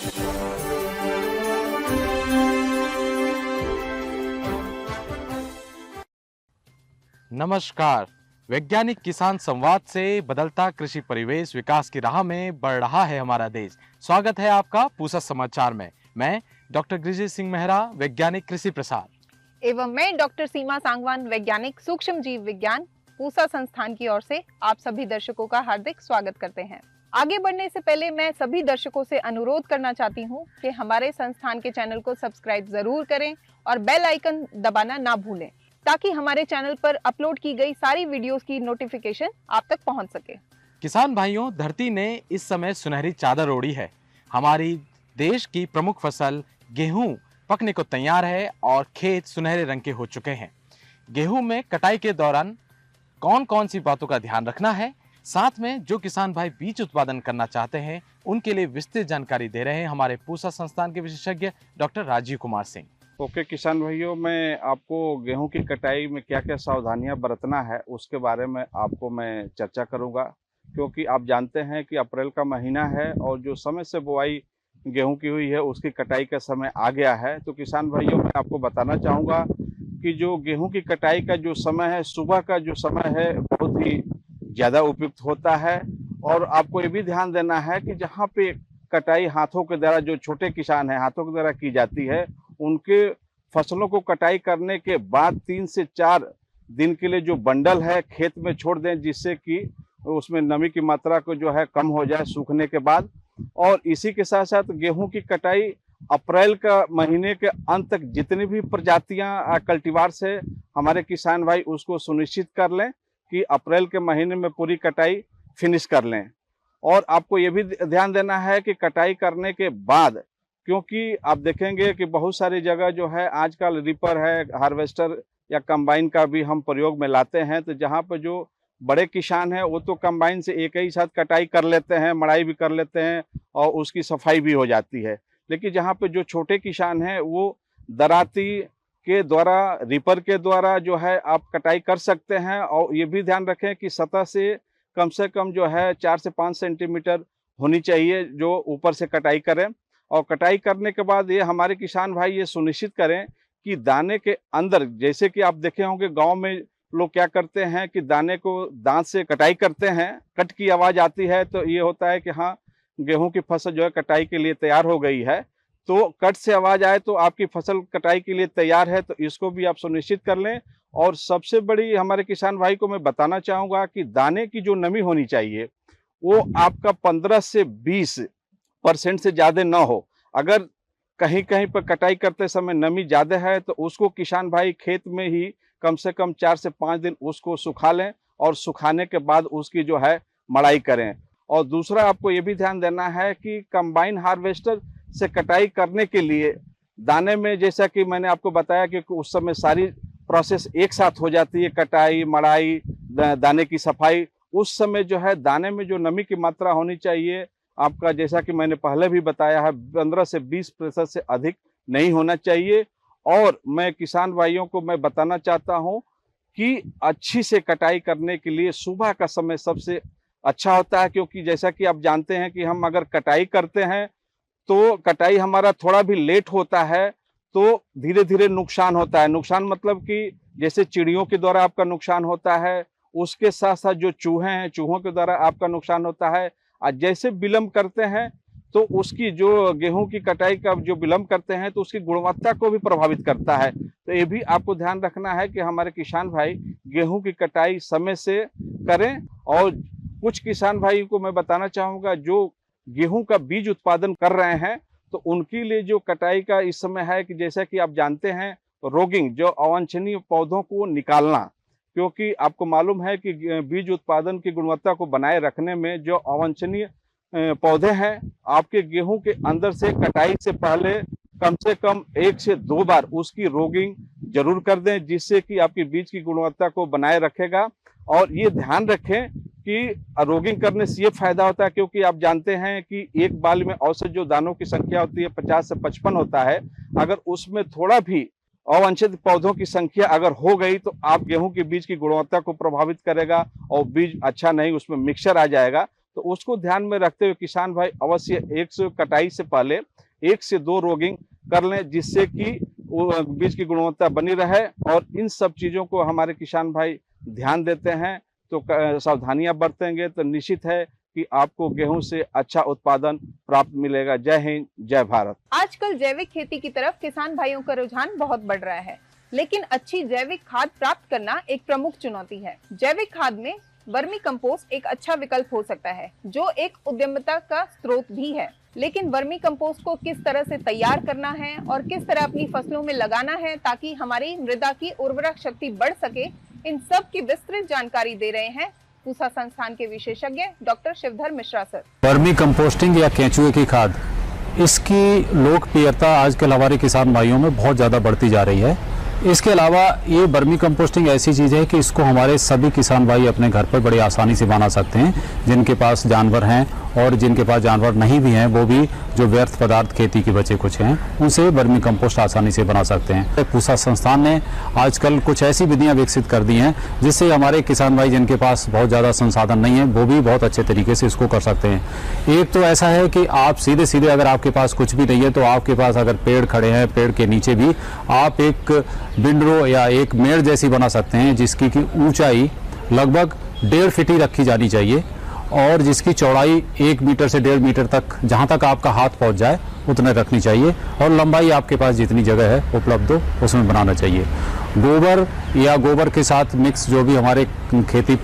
नमस्कार। वैज्ञानिक किसान संवाद से बदलता कृषि परिवेश विकास की राह में बढ़ रहा है हमारा देश। स्वागत है आपका पूसा समाचार में। मैं डॉक्टर गिरिजा सिंह मेहरा, वैज्ञानिक कृषि प्रसार, एवं मैं डॉक्टर सीमा सांगवान, वैज्ञानिक सूक्ष्म जीव विज्ञान, पूसा संस्थान की ओर से आप सभी दर्शकों का हार्दिक स्वागत करते हैं। आगे बढ़ने से पहले मैं सभी दर्शकों से अनुरोध करना चाहती हूं कि हमारे संस्थान के चैनल को सब्सक्राइब जरूर करें और बेल आइकन दबाना ना भूलें, ताकि हमारे चैनल पर अपलोड की गई सारी वीडियोस की नोटिफिकेशन आप तक पहुंच सके। किसान भाइयों, धरती ने इस समय सुनहरी चादर ओढ़ी है। हमारी देश की प्रमुख फसल गेहूं पकने को तैयार है और खेत सुनहरे रंग के हो चुके हैं। गेहूं में कटाई के दौरान कौन कौन सी बातों का ध्यान रखना है, साथ में जो किसान भाई बीज उत्पादन करना चाहते हैं उनके लिए विस्तृत जानकारी दे रहे हैं हमारे पूसा संस्थान के विशेषज्ञ डॉक्टर राजीव कुमार सिंह। ओके किसान भाइयों, मैं आपको गेहूं की कटाई में क्या क्या सावधानियां बरतना है उसके बारे में आपको मैं चर्चा करूंगा, क्योंकि आप जानते हैं कि अप्रैल का महीना है और जो समय से बुआई गेहूं की हुई है उसकी कटाई का समय आ गया है। तो किसान भाइयों, मैं आपको बताना चाहूँगा कि जो गेहूं की कटाई का जो समय है, सुबह का जो समय है, बहुत ही ज़्यादा उपयुक्त होता है। और आपको ये भी ध्यान देना है कि जहाँ पे कटाई हाथों के द्वारा, जो छोटे किसान हैं हाथों के द्वारा की जाती है, उनके फसलों को कटाई करने के बाद 3 से 4 दिन के लिए जो बंडल है खेत में छोड़ दें, जिससे कि उसमें नमी की मात्रा को जो है कम हो जाए सूखने के बाद। और इसी के साथ साथ गेहूं की कटाई अप्रैल का महीने के अंत तक जितनी भी प्रजातियां कल्टीवार से हमारे किसान भाई उसको सुनिश्चित कर लें कि अप्रैल के महीने में पूरी कटाई फिनिश कर लें। और आपको ये भी ध्यान देना है कि कटाई करने के बाद, क्योंकि आप देखेंगे कि बहुत सारी जगह जो है आजकल रिपर है, हार्वेस्टर या कंबाइन का भी हम प्रयोग में लाते हैं, तो जहाँ पर जो बड़े किसान हैं वो तो कंबाइन से एक ही साथ कटाई कर लेते हैं, मड़ाई भी कर लेते हैं और उसकी सफाई भी हो जाती है। लेकिन जहाँ पे जो छोटे किसान हैं वो दराती के द्वारा, रिपर के द्वारा जो है आप कटाई कर सकते हैं। और ये भी ध्यान रखें कि सतह से कम जो है 4 से 5 सेंटीमीटर होनी चाहिए जो ऊपर से कटाई करें। और कटाई करने के बाद ये हमारे किसान भाई ये सुनिश्चित करें कि दाने के अंदर, जैसे कि आप देखे होंगे गांव में लोग क्या करते हैं कि दाने को दांत से कटाई करते हैं, कट की आवाज़ आती है तो ये होता है कि हाँ, गेहूं की फसल जो है कटाई के लिए तैयार हो गई है। तो कट से आवाज़ आए तो आपकी फसल कटाई के लिए तैयार है, तो इसको भी आप सुनिश्चित कर लें। और सबसे बड़ी हमारे किसान भाई को मैं बताना चाहूँगा कि दाने की जो नमी होनी चाहिए वो आपका 15 से 20% से ज़्यादा ना हो। अगर कहीं कहीं पर कटाई करते समय नमी ज़्यादा है तो उसको किसान भाई खेत में ही कम से कम 4 से 5 दिन उसको सुखा लें और सुखाने के बाद उसकी जो है मड़ाई करें। और दूसरा आपको ये भी ध्यान देना है कि कंबाइन हार्वेस्टर से कटाई करने के लिए दाने में, जैसा कि मैंने आपको बताया कि उस समय सारी प्रोसेस एक साथ हो जाती है, कटाई, मड़ाई, दाने की सफाई। उस समय जो है दाने में जो नमी की मात्रा होनी चाहिए आपका, जैसा कि मैंने पहले भी बताया है, 15 से 20% से अधिक नहीं होना चाहिए। और मैं किसान भाइयों को मैं बताना चाहता हूं कि अच्छी से कटाई करने के लिए सुबह का समय सबसे अच्छा होता है, क्योंकि जैसा कि आप जानते हैं कि हम अगर कटाई करते हैं तो कटाई हमारा थोड़ा भी लेट होता है तो धीरे धीरे नुकसान होता है। नुकसान मतलब कि जैसे चिड़ियों के द्वारा आपका नुकसान होता है, उसके साथ साथ जो चूहे हैं, चूहों के द्वारा आपका नुकसान होता है। और जैसे विलम्ब करते हैं तो उसकी जो गेहूं की कटाई का जो विलम्ब करते हैं तो उसकी गुणवत्ता को भी प्रभावित करता है। तो ये भी आपको ध्यान रखना है कि हमारे किसान भाई गेहूं की कटाई समय से करें। और कुछ किसान भाई को मैं बताना चाहूँगा जो गेहूं का बीज उत्पादन कर रहे हैं, तो उनके लिए जो कटाई का इस समय है कि जैसा कि आप जानते हैं, रोगिंग, जो अवांछनीय पौधों को निकालना, क्योंकि आपको मालूम है कि बीज उत्पादन की गुणवत्ता को बनाए रखने में जो अवांछनीय पौधे हैं, आपके गेहूं के अंदर से कटाई से पहले कम से कम 1 से 2 बार उसकी रोगिंग जरूर कर दें, जिससे कि आपकी बीज की गुणवत्ता को बनाए रखेगा। और ये ध्यान रखें कि रोगिंग करने से ये फायदा होता है, क्योंकि आप जानते हैं कि एक बाल में औसत जो दानों की संख्या होती है 50 से 55 होता है। अगर उसमें थोड़ा भी अवांछित पौधों की संख्या अगर हो गई तो आप गेहूं के बीज की गुणवत्ता को प्रभावित करेगा और बीज अच्छा नहीं, उसमें मिक्सचर आ जाएगा। तो उसको ध्यान में रखते हुए किसान भाई अवश्य कटाई से पहले 1 से 2 रोगिंग कर लें, जिससे कि बीज की गुणवत्ता बनी रहे। और इन सब चीजों को हमारे किसान भाई ध्यान देते हैं तो सावधानियां बरतेंगे तो निश्चित है कि आपको गेहूं से अच्छा उत्पादन प्राप्त मिलेगा। जय हिंद, जय भारत। आजकल जैविक खेती की तरफ किसान भाइयों का रुझान बहुत बढ़ रहा है, लेकिन अच्छी जैविक खाद प्राप्त करना एक प्रमुख चुनौती है। जैविक खाद में वर्मी कंपोस्ट एक अच्छा विकल्प हो सकता है, जो एक उद्यमिता का स्रोत भी है। लेकिन वर्मी कंपोस्ट को किस तरह से तैयार करना है और किस तरह अपनी फसलों में लगाना है ताकि हमारी मृदा की उर्वरक शक्ति बढ़ सके, इन सब की विस्तृत जानकारी दे रहे हैं पूसा संस्थान के विशेषज्ञ doctor Shivdhar Mishra sir. Vermi composting या केंचुए की खाद, इसकी लोकप्रियता आजकल हमारे किसान भाइयों में बहुत ज़्यादा बढ़ती जा रही है। इसके अलावा ये वर्मी कंपोस्टिंग ऐसी चीज़ है कि इसको हमारे सभी किसान भाई अपने घर पर बड़ी आसानी से बना सकते हैं। जिनके पास जानवर हैं और जिनके पास जानवर नहीं भी हैं, वो भी जो व्यर्थ पदार्थ खेती के बचे कुछ हैं, उनसे वर्मी कंपोस्ट आसानी से बना सकते हैं। पूसा संस्थान ने आजकल कुछ ऐसी विधियां विकसित कर दी हैं जिससे हमारे किसान भाई जिनके पास बहुत ज़्यादा संसाधन नहीं है, वो भी बहुत अच्छे तरीके से इसको कर सकते हैं। एक तो ऐसा है कि आप सीधे सीधे अगर आपके पास कुछ भी नहीं है, तो आपके पास अगर पेड़ खड़े हैं, पेड़ के नीचे भी आप एक विंडरो या एक मेड़ जैसी बना सकते हैं, जिसकी की ऊंचाई लगभग 1.5 फीट ही रखी जानी चाहिए और जिसकी चौड़ाई 1 मीटर से 1.5 मीटर तक, जहां तक आपका हाथ पहुंच जाए उतने रखनी चाहिए। और लंबाई आपके पास जितनी जगह है उपलब्ध हो उसमें बनाना चाहिए। गोबर या गोबर के साथ मिक्स जो भी हमारे खेती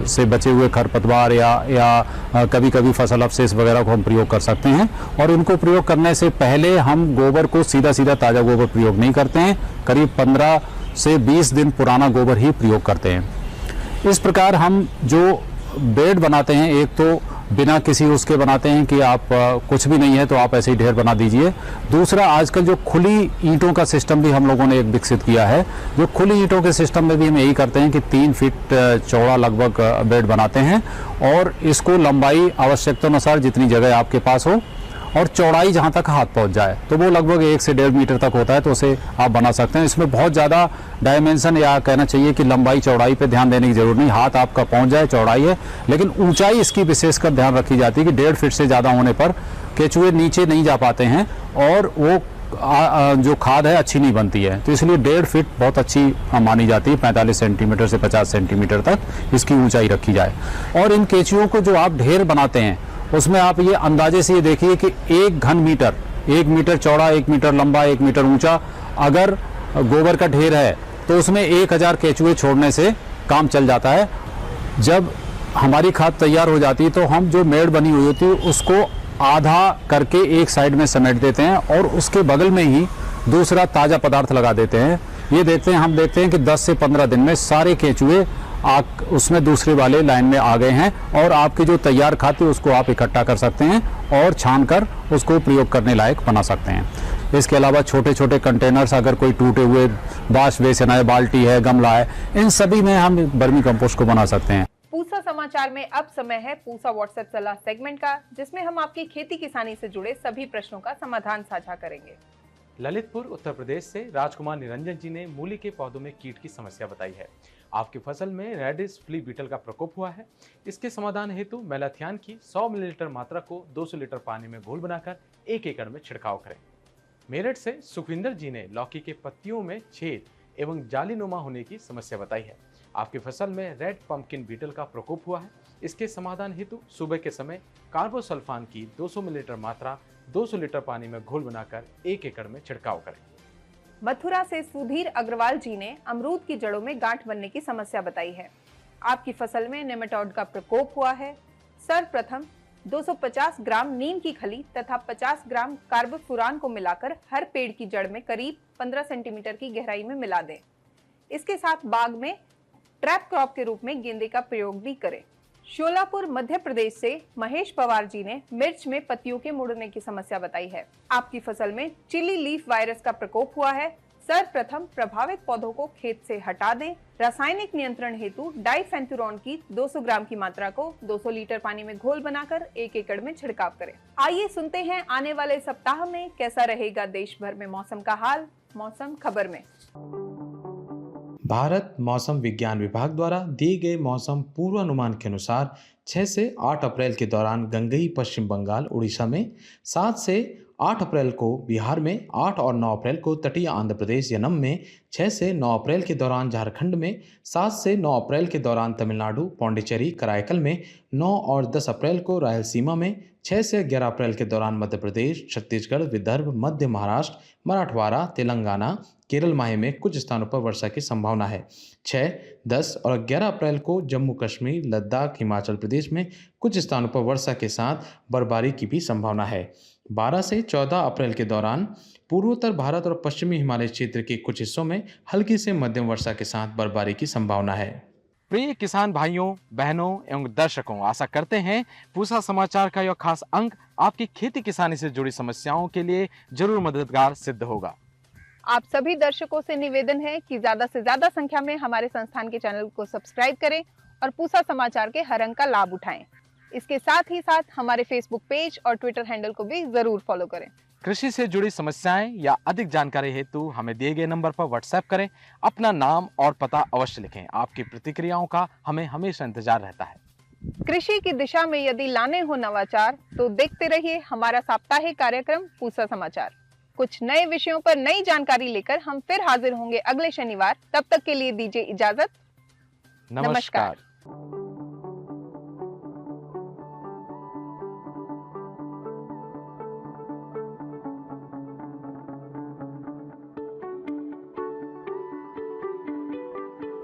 से बचे हुए खरपतवार या कभी कभी फसल अवशेष वगैरह को हम प्रयोग कर सकते हैं। और इनको प्रयोग करने से पहले हम गोबर को सीधा सीधा ताज़ा गोबर प्रयोग नहीं करते हैं, करीब 15 से 20 दिन पुराना गोबर ही प्रयोग करते हैं। इस प्रकार हम जो बेड बनाते हैं, एक तो बिना किसी उसके बनाते हैं कि आप कुछ भी नहीं है तो आप ऐसे ही ढेर बना दीजिए। दूसरा, आजकल जो खुली ईंटों का सिस्टम भी हम लोगों ने एक विकसित किया है। जो खुली ईंटों के सिस्टम में भी हम यही करते हैं कि 3 फीट चौड़ा लगभग बेड बनाते हैं और इसको लंबाई आवश्यकता अनुसार जितनी जगह आपके पास हो और चौड़ाई जहां तक हाथ पहुंच जाए, तो वो लगभग 1 से 1.5 मीटर तक होता है, तो उसे आप बना सकते हैं। इसमें बहुत ज़्यादा डायमेंशन या कहना चाहिए कि लंबाई चौड़ाई पे ध्यान देने की जरूरत नहीं, हाथ आपका पहुंच जाए चौड़ाई है। लेकिन ऊंचाई इसकी विशेषकर ध्यान रखी जाती है कि 1.5 फीट से ज़्यादा होने पर केंचुए नीचे नहीं जा पाते हैं और वो जो खाद है अच्छी नहीं बनती है। तो इसलिए 1.5 फीट बहुत अच्छी मानी जाती है। 45 सेंटीमीटर से 50 सेंटीमीटर तक इसकी ऊंचाई रखी जाए। और इन केंचुओं को जो आप ढेर बनाते हैं उसमें आप ये अंदाजे से ये देखिए कि 1 घन मीटर, 1 मीटर चौड़ा, 1 मीटर लंबा, 1 मीटर ऊंचा अगर गोबर का ढेर है तो उसमें 1000 केंचुए छोड़ने से काम चल जाता है। जब हमारी खाद तैयार हो जाती है तो हम जो मेड़ बनी हुई होती है उसको आधा करके एक साइड में समेट देते हैं और उसके बगल में ही दूसरा ताज़ा पदार्थ लगा देते हैं। हम देखते हैं कि 10 से 15 दिन में सारे केंचुए उसमें दूसरे वाले लाइन में आ गए हैं और आपकी जो तैयार खाद थी उसको आप इकट्ठा कर सकते हैं और छान कर उसको प्रयोग करने लायक बना सकते हैं। इसके अलावा छोटे छोटे कंटेनर्स, अगर कोई टूटे हुए वॉश बेसिन है, बाल्टी है, गमला है, इन सभी में हम वर्मी कंपोस्ट को बना सकते हैं। पूसा समाचार में अब समय है पूसा व्हाट्सएप सलाह सेगमेंट का, जिसमें हम आपकी खेती किसानी से जुड़े सभी प्रश्नों का समाधान साझा करेंगे। ललितपुर उत्तर प्रदेश से राजकुमार निरंजन जी ने मूली के पौधों में कीट की समस्या बताई है। आपकी फसल में रेडिश फ्ली बीटल का प्रकोप हुआ है। इसके समाधान हेतु मेलाथियान की 100 मिलीलीटर मात्रा को 200 लीटर पानी में घोल बनाकर 1 एकड़ में छिड़काव करें। मेरठ से सुखविंदर जी ने लौकी के पत्तियों में छेद एवं जालीनुमा होने की समस्या बताई है। आपकी फसल में रेड पंपकिन बीटल का प्रकोप हुआ है। इसके समाधान हेतु सुबह के समय कार्बोसल्फान की 200 मिलीलीटर मात्रा 200 लीटर पानी में घोल बनाकर 1 एकड़ में छिड़काव करें। मथुरा से सुधीर अग्रवाल जी ने अमरूद की जड़ों में गांठ बनने की समस्या बताई है। आपकी फसल में नेमाटोड का प्रकोप हुआ है। सर्वप्रथम 250 ग्राम नीम की खली तथा 50 ग्राम कार्बोफुरान को मिलाकर हर पेड़ की जड़ में करीब 15 सेंटीमीटर की गहराई में मिला दें। इसके साथ बाग में ट्रैप क्रॉप के रूप में गेंदे का प्रयोग भी करें। शोलापुर मध्य प्रदेश से महेश पवार जी ने मिर्च में पत्तियों के मुड़ने की समस्या बताई है। आपकी फसल में चिली लीफ वायरस का प्रकोप हुआ है। सर्वप्रथम प्रभावित पौधों को खेत से हटा दें। रासायनिक नियंत्रण हेतु डाइफेंथुरॉन की 200 ग्राम की मात्रा को 200 लीटर पानी में घोल बनाकर 1 एकड़ में छिड़काव करें। आइए सुनते हैं आने वाले सप्ताह में कैसा रहेगा देश भर में मौसम का हाल, मौसम खबर में। भारत मौसम विज्ञान विभाग द्वारा दिए गए मौसम पूर्वानुमान के अनुसार 6 से 8 अप्रैल के दौरान गंगई पश्चिम बंगाल उड़ीसा में, 7 से 8 अप्रैल को बिहार में, 8 और 9 अप्रैल को तटीय आंध्र प्रदेश यनम में, 6 से 9 अप्रैल के दौरान झारखंड में, 7 से 9 अप्रैल के दौरान तमिलनाडु पौंडीचेरी कराईकल में, 9 और 10 अप्रैल को रायलसीमा में, 6 से 11 अप्रैल के दौरान मध्य प्रदेश, छत्तीसगढ़, विदर्भ, मध्य महाराष्ट्र, मराठवाड़ा, तेलंगाना, केरल माहे में कुछ स्थानों पर वर्षा की संभावना है। 6, 10 और 11 अप्रैल को जम्मू कश्मीर, लद्दाख, हिमाचल प्रदेश में कुछ स्थानों पर वर्षा के साथ बर्फबारी की भी संभावना है। 12 से 14 अप्रैल के दौरान पूर्वोत्तर भारत और पश्चिमी हिमालय क्षेत्र के कुछ हिस्सों में हल्की से मध्यम वर्षा के साथ बर्फबारी की संभावना है। प्रिय किसान भाइयों, बहनों एवं दर्शकों, आशा करते हैं पूसा समाचार का यह खास अंक आपकी खेती किसानी से जुड़ी समस्याओं के लिए जरूर मददगार सिद्ध होगा। आप सभी दर्शकों से निवेदन है कि ज्यादा से ज्यादा संख्या में हमारे संस्थान के चैनल को सब्सक्राइब करें और पूसा समाचार के हर अंक का लाभ उठाएं। इसके साथ ही साथ हमारे फेसबुक पेज और ट्विटर हैंडल को भी जरूर फॉलो करें। कृषि से जुड़ी समस्याएं या अधिक जानकारी हेतु हमें दिए गए नंबर पर व्हाट्सएप करें। अपना नाम और पता अवश्य लिखें। आपकी प्रतिक्रियाओं का हमें हमेशा इंतजार रहता है। कृषि की दिशा में यदि लाने हो नवाचार तो देखते रहिए हमारा साप्ताहिक कार्यक्रम पूसा समाचार। कुछ नए विषयों पर नई जानकारी लेकर हम फिर हाजिर होंगे अगले शनिवार। तब तक के लिए दीजिए इजाजत। नमस्कार।